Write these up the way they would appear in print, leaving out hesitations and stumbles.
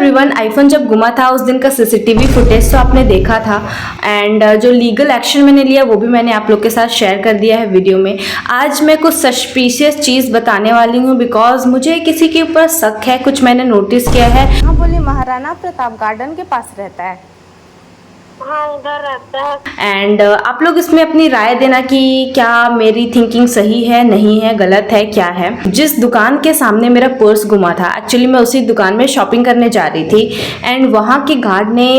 Everyone, iPhone जब गुमा था उस दिन का सीसीटीवी फुटेज तो आपने देखा था एंड जो लीगल एक्शन मैंने लिया वो भी मैंने आप लोग के साथ शेयर कर दिया है वीडियो में। आज मैं कुछ सस्पिशियस चीज़ बताने वाली हूँ बिकॉज मुझे किसी के ऊपर शक है, कुछ मैंने नोटिस किया है। हाँ बोलिए, महाराणा प्रताप गार्डन के पास रहता है। हाँ, उधर रहता है। एंड आप लोग इसमें अपनी राय देना कि क्या मेरी थिंकिंग सही है, नहीं है, गलत है, क्या है। जिस दुकान के सामने मेरा पर्स गुमा था, एक्चुअली मैं उसी दुकान में शॉपिंग करने जा रही थी एंड वहाँ के गार्ड ने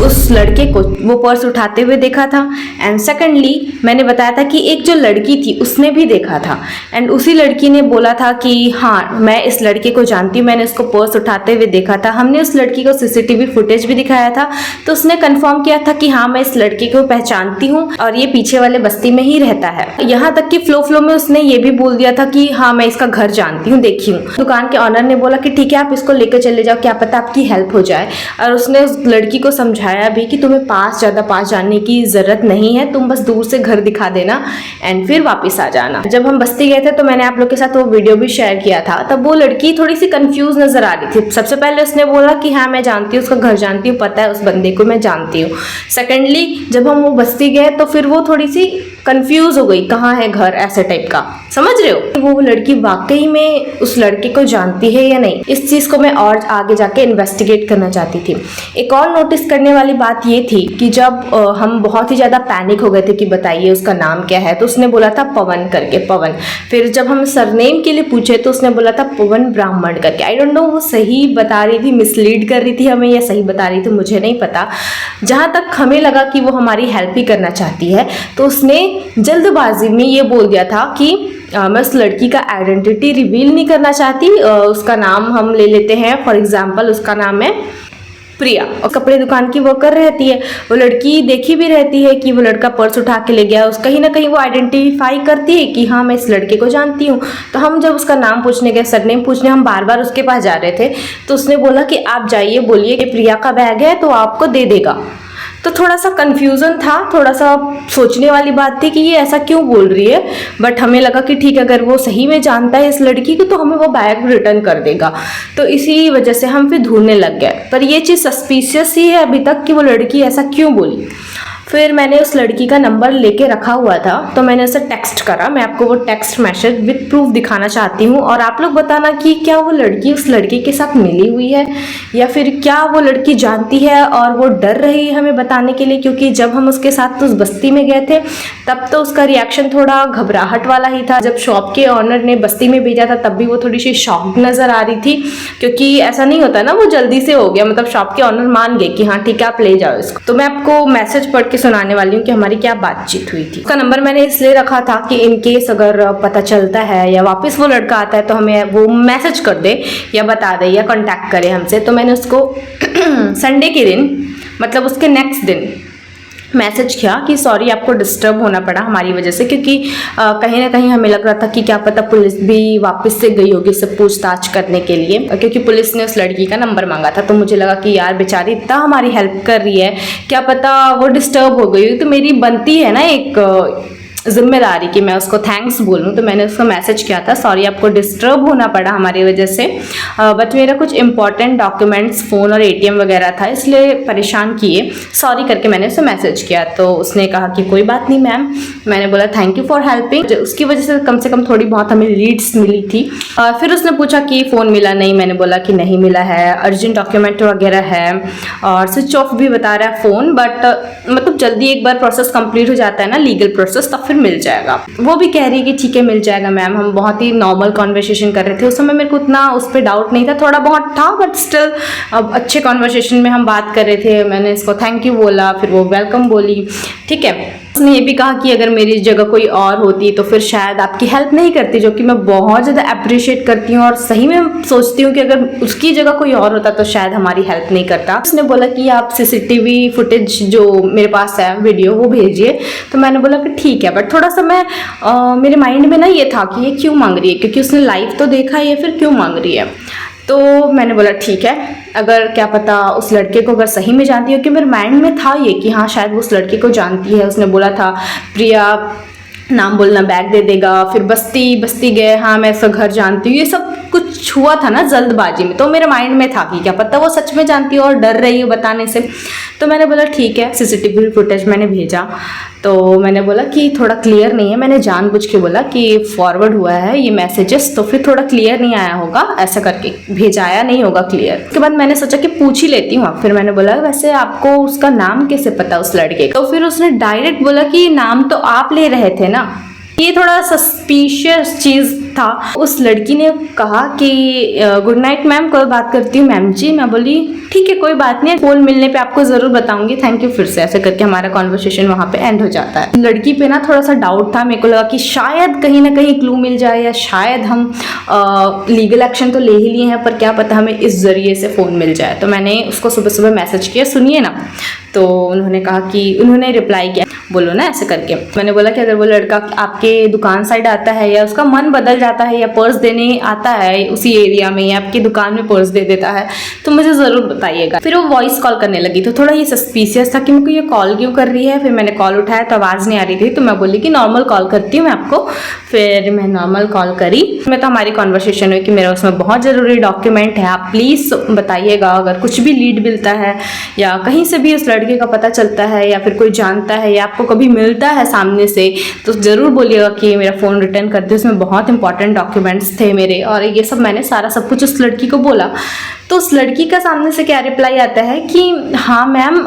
उस लड़के को वो पर्स उठाते हुए देखा था एंड सेकेंडली मैंने बताया था कि एक जो लड़की थी उसने भी देखा था एंड उसी लड़की ने बोला था कि हाँ मैं इस लड़के को जानती हूँ, मैंने उसको पर्स उठाते हुए देखा था। हमने उस लड़की को सीसीटीवी फुटेज भी दिखाया था तो उसने कंफर्म किया था कि हाँ मैं इस लड़के को पहचानती हूँ और ये पीछे वाले बस्ती में ही रहता है। यहाँ तक कि फ्लो में उसने ये भी बोल दिया था कि हाँ मैं इसका घर जानती हूँ, देखी हूँ। दुकान के ऑनर ने बोला कि ठीक है आप इसको लेकर चले जाओ, क्या पता आपकी हेल्प हो जाए। और उसने उस लड़की को समझाया भी कि तुम्हें ज़्यादा पास जाने की ज़रूरत नहीं है, तुम बस दूर से घर दिखा देना एंड फिर वापस आ जाना। जब हम बस्ती गए थे तो मैंने आप लोग के साथ वो वीडियो भी शेयर किया था। तब वो लड़की थोड़ी सी कंफ्यूज नजर आ रही थी। सबसे पहले उसने बोला कि हाँ मैं जानती हूँ, उसका घर जानती हूँ, पता है उस बंदे को मैं जानती हूँ। सेकेंडली जब हम वो बस्ती गए तो फिर वो थोड़ी सी कंफ्यूज हो गई, कहाँ है घर, ऐसे टाइप का, समझ रहे हो। वो लड़की वाकई में उस लड़के को जानती है या नहीं, इस चीज़ को मैं और आगे जाके इन्वेस्टिगेट करना चाहती थी। एक और नोटिस करने वाली बात ये थी कि जब हम बहुत ही ज़्यादा पैनिक हो गए थे कि बताइए उसका नाम क्या है, तो उसने बोला था पवन करके, पवन। फिर जब हम सरनेम के लिए पूछे तो उसने बोला था पवन ब्राह्मण करके। आई डोंट नो वो सही बता रही थी, मिसलीड कर रही थी हमें, या सही बता रही थी मुझे नहीं पता। जहाँ तक हमें लगा कि वो हमारी हेल्प ही करना चाहती है तो उसने जल्दबाजी में ये बोल दिया था कि मैं उस लड़की का आइडेंटिटी रिवील नहीं करना चाहती। उसका नाम हम ले लेते हैं, फॉर एग्जांपल उसका नाम है प्रिया और कपड़े दुकान की वर्कर रहती है। वो लड़की देखी भी रहती है कि वो लड़का पर्स उठा के ले गया, कहीं ना कहीं वो आइडेंटिफाई करती है कि हाँ मैं इस लड़के को जानती हूँ। तो हम जब उसका नाम पूछने गए, सरनेम पूछने, हम बार बार उसके पास जा रहे थे तो उसने बोला कि आप जाइए, बोलिए कि प्रिया का बैग है तो आपको दे देगा। तो थोड़ा सा कन्फ्यूज़न था, थोड़ा सा सोचने वाली बात थी कि ये ऐसा क्यों बोल रही है। बट हमें लगा कि ठीक है, अगर वो सही में जानता है इस लड़की को तो हमें वो बैग रिटर्न कर देगा। तो इसी वजह से हम फिर ढूंढने लग गए। पर ये चीज़ सस्पिशियस ही है अभी तक कि वो लड़की ऐसा क्यों बोली। फिर मैंने उस लड़की का नंबर लेके रखा हुआ था तो मैंने उसे टेक्स्ट करा। मैं आपको वो टेक्स्ट मैसेज विद प्रूफ दिखाना चाहती हूँ और आप लोग बताना कि क्या वो लड़की उस लड़के के साथ मिली हुई है या फिर क्या वो लड़की जानती है और वो डर रही है हमें बताने के लिए। क्योंकि जब हम उसके साथ उस बस्ती में गए थे तब तो उसका रिएक्शन थोड़ा घबराहट वाला ही था। जब शॉप के ऑनर ने बस्ती में भेजा था तब भी वो थोड़ी सी शॉक्ड नज़र आ रही थी, क्योंकि ऐसा नहीं होता ना, वो जल्दी से हो गया, मतलब शॉप के ऑनर मान गए कि हाँ ठीक है आप ले जाओ इसको। तो मैं आपको मैसेज पढ़ के सुनाने वाली हूँ कि हमारी क्या बातचीत हुई थी। उसका नंबर मैंने इसलिए रखा था कि इन केस अगर पता चलता है या वापस वो लड़का आता है तो हमें वो मैसेज कर दे या बता दे या कांटेक्ट करे हमसे। तो मैंने उसको संडे के दिन, मतलब उसके नेक्स्ट दिन मैसेज किया कि सॉरी आपको डिस्टर्ब होना पड़ा हमारी वजह से, क्योंकि कहीं ना कहीं हमें लग रहा था कि क्या पता पुलिस भी वापस से गई होगी सब पूछताछ करने के लिए, क्योंकि पुलिस ने उस लड़की का नंबर मांगा था। तो मुझे लगा कि यार बेचारी इतना हमारी हेल्प कर रही है, क्या पता वो डिस्टर्ब हो गई। तो मेरी बनती है ना एक जिम्मेदारी कि मैं उसको थैंक्स बोलूँ। तो मैंने उसको मैसेज किया था सॉरी आपको डिस्टर्ब होना पड़ा हमारी वजह से, बट मेरा कुछ इंपॉर्टेंट डॉक्यूमेंट्स, फ़ोन और एटीएम वगैरह था इसलिए परेशान किए, सॉरी करके मैंने उसे मैसेज किया। तो उसने कहा कि कोई बात नहीं मैम। मैंने बोला थैंक यू फॉर हेल्पिंग। उसकी वजह से कम से कम थोड़ी बहुत हमें लीड्स मिली थी। फिर उसने पूछा कि फ़ोन मिला नहीं, मैंने बोला कि नहीं मिला है, अर्जेंट डॉक्यूमेंट वगैरह है और स्विच ऑफ भी बता रहा है फ़ोन, बट मतलब जल्दी एक बार प्रोसेस कंप्लीट हो जाता है ना, लीगल प्रोसेस, तब फिर मिल जाएगा। वो भी कह रही है कि ठीक है मिल जाएगा मैम। हम बहुत ही नॉर्मल कॉन्वर्सेशन कर रहे थे उस समय, मेरे को उतना उस पर डाउट नहीं था, थोड़ा बहुत था बट स्टिल अब अच्छे कॉन्वर्सेशन में हम बात कर रहे थे। मैंने इसको थैंक यू बोला, फिर वो वेलकम बोली, ठीक है। उसने ये भी कहा कि अगर मेरी जगह कोई और होती तो फिर शायद आपकी हेल्प नहीं करती, जो कि मैं बहुत ज़्यादा अप्रिशिएट करती हूँ और सही में सोचती हूँ कि अगर उसकी जगह कोई और होता तो शायद हमारी हेल्प नहीं करता। उसने बोला कि आप सीसीटीवी फुटेज जो मेरे पास है वीडियो वो भेजिए। तो मैंने बोला कि ठीक है, बट थोड़ा सा मैं मेरे माइंड में ना ये था कि ये क्यों मांग रही है, क्योंकि उसने लाइव तो देखा है, फिर क्यों मांग रही है। तो मैंने बोला ठीक है, अगर क्या पता उस लड़के को अगर सही में जानती हो, कि मेरे माइंड में था ये कि हाँ शायद वो उस लड़के को जानती है। उसने बोला था प्रिया नाम बोलना, बैग दे देगा, फिर बस्ती बस्ती गए, हाँ मैं इसका घर जानती हूँ, ये सब कुछ हुआ था ना जल्दबाजी में, तो मेरे माइंड में था कि क्या पता वो सच में जानती है और डर रही है बताने से। तो मैंने बोला ठीक है, सीसीटीवी फुटेज मैंने भेजा। तो मैंने बोला कि थोड़ा क्लियर नहीं है, मैंने जानबूझ के बोला कि फॉरवर्ड हुआ है ये मैसेजेस, तो फिर थोड़ा क्लियर नहीं आया होगा, ऐसा करके भेजाया नहीं होगा क्लियर। उसके बाद मैंने सोचा कि पूछ ही लेती हूँ। फिर मैंने बोला वैसे आपको उसका नाम कैसे पता उस लड़के का? तो फिर उसने डायरेक्ट बोला कि नाम तो आप ले रहे थे ना। ये थोड़ा सस्पिशियस चीज़ था। उस लड़की ने कहा कि गुड नाइट मैम, कल बात करती हूँ मैम जी। मैं बोली ठीक है कोई बात नहीं, फोन मिलने पे आपको ज़रूर बताऊंगी, थैंक यू। फिर से ऐसे करके हमारा कॉन्वर्सेशन वहाँ पे एंड हो जाता है। लड़की पे ना थोड़ा सा डाउट था, मेरे को लगा कि शायद कहीं ना कहीं क्लू मिल जाए, या शायद हम लीगल एक्शन तो ले ही लिए हैं पर क्या पता हमें इस ज़रिए से फ़ोन मिल जाए। तो मैंने उसको सुबह सुबह मैसेज किया, सुनिए ना। तो उन्होंने कहा कि उन्होंने रिप्लाई किया, बोलो ना ऐसे करके। मैंने बोला कि अगर वो लड़का आपके दुकान साइड आता है या उसका मन बदल जाता है या पर्स देने आता है उसी एरिया में या आपकी दुकान में पर्स दे देता है तो मुझे ज़रूर बताइएगा। फिर वो वॉइस कॉल करने लगी, तो थोड़ा ये सस्पिशियस था कि मेरे को ये कॉल क्यों कर रही है। फिर मैंने कॉल उठाया तो आवाज़ नहीं आ रही थी, तो मैं बोली कि नॉर्मल कॉल करती हूँ मैं आपको। फिर मैं नॉर्मल कॉल करी, मैं तो हमारी कॉन्वर्सेशन हुई कि मेरा उसमें बहुत ज़रूरी डॉक्यूमेंट है, आप प्लीज़ बताइएगा। अगर कुछ भी लीड मिलता है या कहीं से भी उस लड़के का पता चलता है या फिर कोई जानता है या आपको कभी मिलता है सामने से तो ज़रूर बोलिएगा कि मेरा फ़ोन रिटर्न कर दे, उसमें बहुत इंपॉर्टेंट डॉक्यूमेंट्स थे मेरे। और ये सब मैंने सारा सब कुछ उस लड़की को बोला। तो उस लड़की का सामने से क्या रिप्लाई आता है कि हाँ मैम,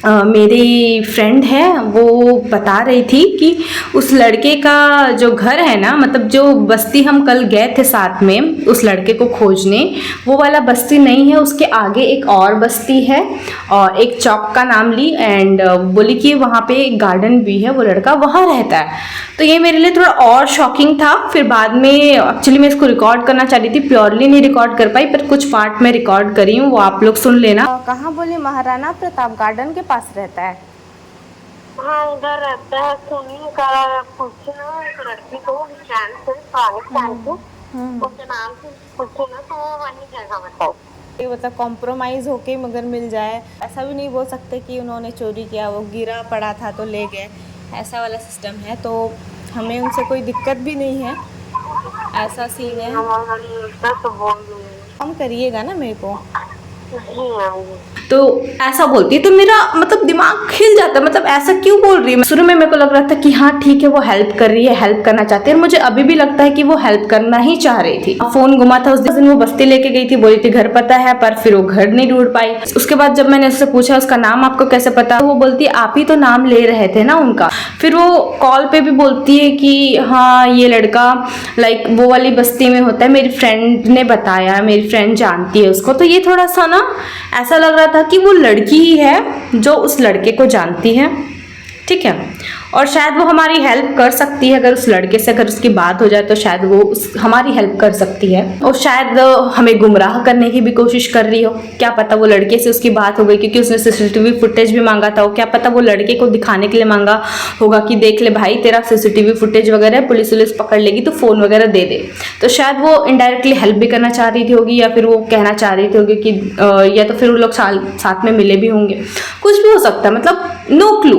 मेरी फ्रेंड है वो बता रही थी कि उस लड़के का जो घर है ना, मतलब जो बस्ती हम कल गए थे साथ में उस लड़के को खोजने, वो वाला बस्ती नहीं है, उसके आगे एक और बस्ती है और एक चौक का नाम ली एंड बोली कि वहाँ पे एक गार्डन भी है, वो लड़का वहाँ रहता है। तो ये मेरे लिए थोड़ा और शॉकिंग था। फिर बाद में एक्चुअली मैं इसको रिकॉर्ड करना चाह रही थी, प्योरली नहीं रिकॉर्ड कर पाई पर कुछ पार्ट में रिकॉर्ड करी हूँ, वो आप लोग सुन लेना। कहाँ बोले? महाराणा प्रताप गार्डन के पास रहता है। हाँ उधर रहता है। सुनिए का पूछे ना एक लड़की को स्टैंड से, पुराने स्टैंड से, उसके नाम से पूछे ना तो वो वही जगह बताओ। ये मतलब कॉम्प्रोमाइज़ होके मगर मिल जाए, ऐसा भी नहीं बोल सकते कि उन्होंने चोरी किया, वो गिरा पड़ा था तो ले गए, ऐसा वाला सिस्टम है। तो हमें उनसे कोई दिक्कत भी नहीं है, ऐसा सीन है। तो बोल कम करिएगा ना मेरे को। तो ऐसा बोलती है तो मेरा मतलब दिमाग खिल जाता है, मतलब ऐसा क्यों बोल रही है। शुरू में मेरे को लग रहा था कि हाँ ठीक है वो हेल्प कर रही है, हेल्प करना चाहती है, और मुझे अभी भी लगता है कि वो हेल्प करना ही चाह रही थी। फोन गुमा था उस दिन, वो बस्ती लेके गई थी, बोली थी घर पता है, पर फिर वो घर नहीं ढूंढ पाई। उसके बाद जब मैंने उससे पूछा उसका नाम आपको कैसे पता, तो वो बोलती है आप ही तो नाम ले रहे थे ना उनका। फिर वो कॉल पे भी बोलती है कि हाँ ये लड़का लाइक वो वाली बस्ती में होता है, मेरी फ्रेंड ने बताया, मेरी फ्रेंड जानती है उसको। तो ये थोड़ा सा ना ऐसा लग रहा था कि वो लड़की ही है जो उस लड़के को जानती है, ठीक है, और शायद वो हमारी हेल्प कर सकती है। अगर उस लड़के से अगर उसकी बात हो जाए तो शायद वो हमारी हेल्प कर सकती है, और शायद हमें गुमराह करने की भी कोशिश कर रही हो, क्या पता वो लड़के से उसकी बात हो गई क्योंकि उसने सीसीटीवी फुटेज भी मांगा था, क्या पता वो लड़के को दिखाने के लिए मांगा होगा कि देख ले भाई तेरा सीसीटीवी फुटेज वगैरह पुलिस पकड़ लेगी तो फ़ोन वगैरह दे दे। तो शायद वो इनडायरेक्टली हेल्प भी करना चाह रही थी होगी, या फिर वो कहना चाह रही थी होगी कि या तो फिर वो लोग साथ में मिले भी होंगे, कुछ भी हो सकता है, मतलब नो क्लू,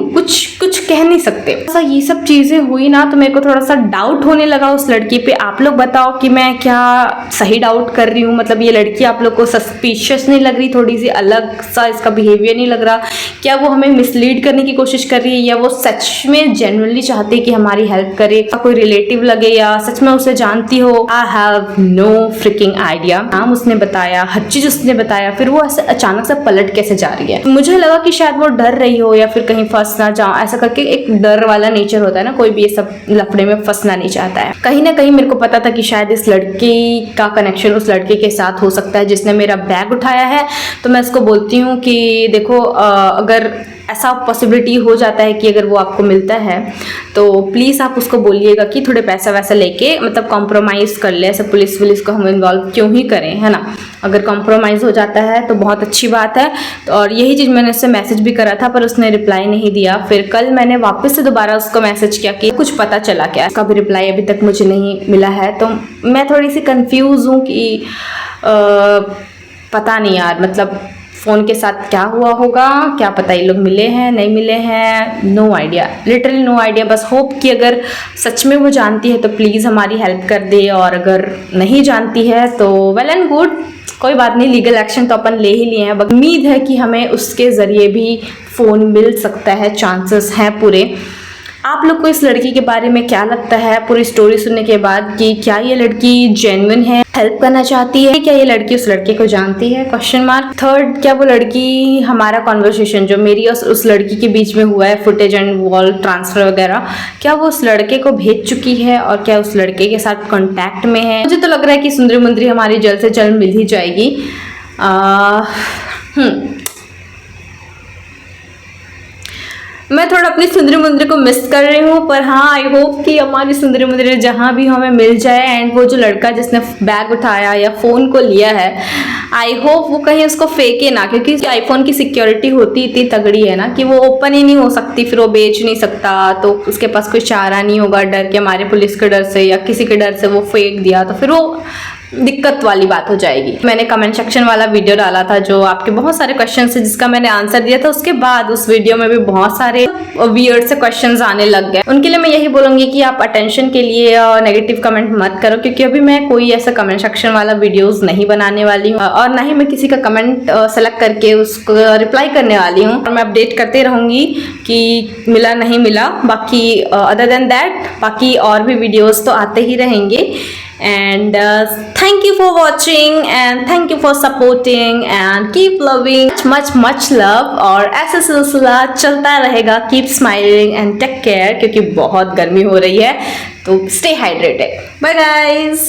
कुछ कह नहीं सकते। ऐसा ये सब चीज़ें हुई ना तो मेरे को थोड़ा सा डाउट होने लगा उस लड़की पे। आप लोग बताओ कि मैं क्या सही डाउट कर रही हूँ, मतलब ये लड़की आप लोग को सस्पिशियस नहीं लग रही, थोड़ी सी अलग सा इसका बिहेवियर नहीं लग रहा, क्या वो हमें मिसलीड करने की कोशिश कर रही है या वो सच में जेन्युइनली चाहती है कि हमारी हेल्प करे, कोई रिलेटिव लगे या सच में उसे जानती हो। I have no freaking idea. नाम उसने बताया, हर चीज़ उसने बताया, फिर वो ऐसे अचानक से पलट कैसे जा रही है। मुझे लगा कि शायद वो डर रही हो या फिर कहीं फंस ना जाओ, ऐसा करके एक डर वाला नेचर होता है ना, कोई भी ये सब लफड़े में फंसना नहीं चाहता है। कहीं ना कहीं मेरे को पता था कि शायद इस लड़की का कनेक्शन उस लड़के के साथ हो सकता है जिसने मेरा बैग उठाया है। तो मैं इसको बोलती हूँ कि देखो अगर ऐसा पॉसिबिलिटी हो जाता है कि अगर वो आपको मिलता है तो प्लीज़ आप उसको बोलिएगा कि थोड़े पैसा वैसा लेके मतलब कॉम्प्रोमाइज़ कर ले, ऐसे पुलिस को हम इन्वॉल्व क्यों ही करें, है ना। अगर कॉम्प्रोमाइज़ हो जाता है तो बहुत अच्छी बात है। और यही चीज़ मैंने उससे मैसेज भी करा था पर उसने रिप्लाई नहीं दिया। फिर कल मैंने वापस से दोबारा उसको मैसेज किया कि कुछ पता चला क्या, उसका भी रिप्लाई अभी तक मुझे नहीं मिला है। तो मैं थोड़ी सी कन्फ्यूज़ हूँ कि पता नहीं यार, मतलब फ़ोन के साथ क्या हुआ होगा, क्या पता ये लोग मिले हैं नहीं मिले हैं, no idea, literally no idea. बस होप कि अगर सच में वो जानती है तो प्लीज़ हमारी हेल्प कर दे, और अगर नहीं जानती है तो वेल एंड गुड, कोई बात नहीं, लीगल एक्शन तो अपन ले ही लिए हैं। उम्मीद है कि हमें उसके ज़रिए भी फ़ोन मिल सकता है, चांसेस हैं पूरे। आप लोग को इस लड़की के बारे में क्या लगता है पूरी स्टोरी सुनने के बाद, कि क्या ये लड़की जेन्युइन है, हेल्प करना चाहती है, क्या ये लड़की उस लड़के को जानती है, क्वेश्चन मार्क। थर्ड, क्या वो लड़की हमारा कॉन्वर्सेशन जो मेरी और उस लड़की के बीच में हुआ है, फुटेज एंड वॉल ट्रांसफर वगैरह, क्या वो उस लड़के को भेज चुकी है और क्या उस लड़के के साथ कॉन्टैक्ट में है। मुझे तो लग रहा है कि सुंदरी मुंदरी हमारी जल्द से जल्द मिल ही जाएगी। मैं थोड़ा अपनी सुंदरी मुंदरी को मिस कर रही हूँ, पर हाँ आई होप कि हमारी सुंदरी मुंदरी जहाँ भी हमें मिल जाए। एंड वो जो लड़का जिसने बैग उठाया या फ़ोन को लिया है, आई होप वो कहीं उसको फेंके ना, क्योंकि आईफोन की सिक्योरिटी होती इतनी तगड़ी है ना कि वो ओपन ही नहीं हो सकती, फिर वो बेच नहीं सकता, तो उसके पास कोई चारा नहीं होगा, डर के हमारे पुलिस के डर से या किसी के डर से वो फेंक दिया तो फिर वो दिक्कत वाली बात हो जाएगी। मैंने कमेंट सेक्शन वाला वीडियो डाला था जो आपके बहुत सारे क्वेश्चन से जिसका मैंने आंसर दिया था, उसके बाद उस वीडियो में भी बहुत सारे वियर्ड से क्वेश्चंस आने लग गए। उनके लिए मैं यही बोलूंगी कि आप अटेंशन के लिए नेगेटिव कमेंट मत करो, क्योंकि अभी मैं कोई ऐसा कमेंट सेक्शन वाला वीडियोस नहीं बनाने वाली हूँ, और ना ही मैं किसी का कमेंट सेलेक्ट करके उसको रिप्लाई करने वाली हूँ। और मैं अपडेट करते रहूंगी कि मिला नहीं मिला। बाकी अदर देन दैट बाकी और भी वीडियोस तो आते ही रहेंगे। And thank you for watching and thank you for supporting and keep loving, much love। और ऐसा सिलसिला चलता रहेगा। Keep smiling and take care, क्योंकि बहुत गर्मी हो रही है, तो stay hydrated। Bye guys।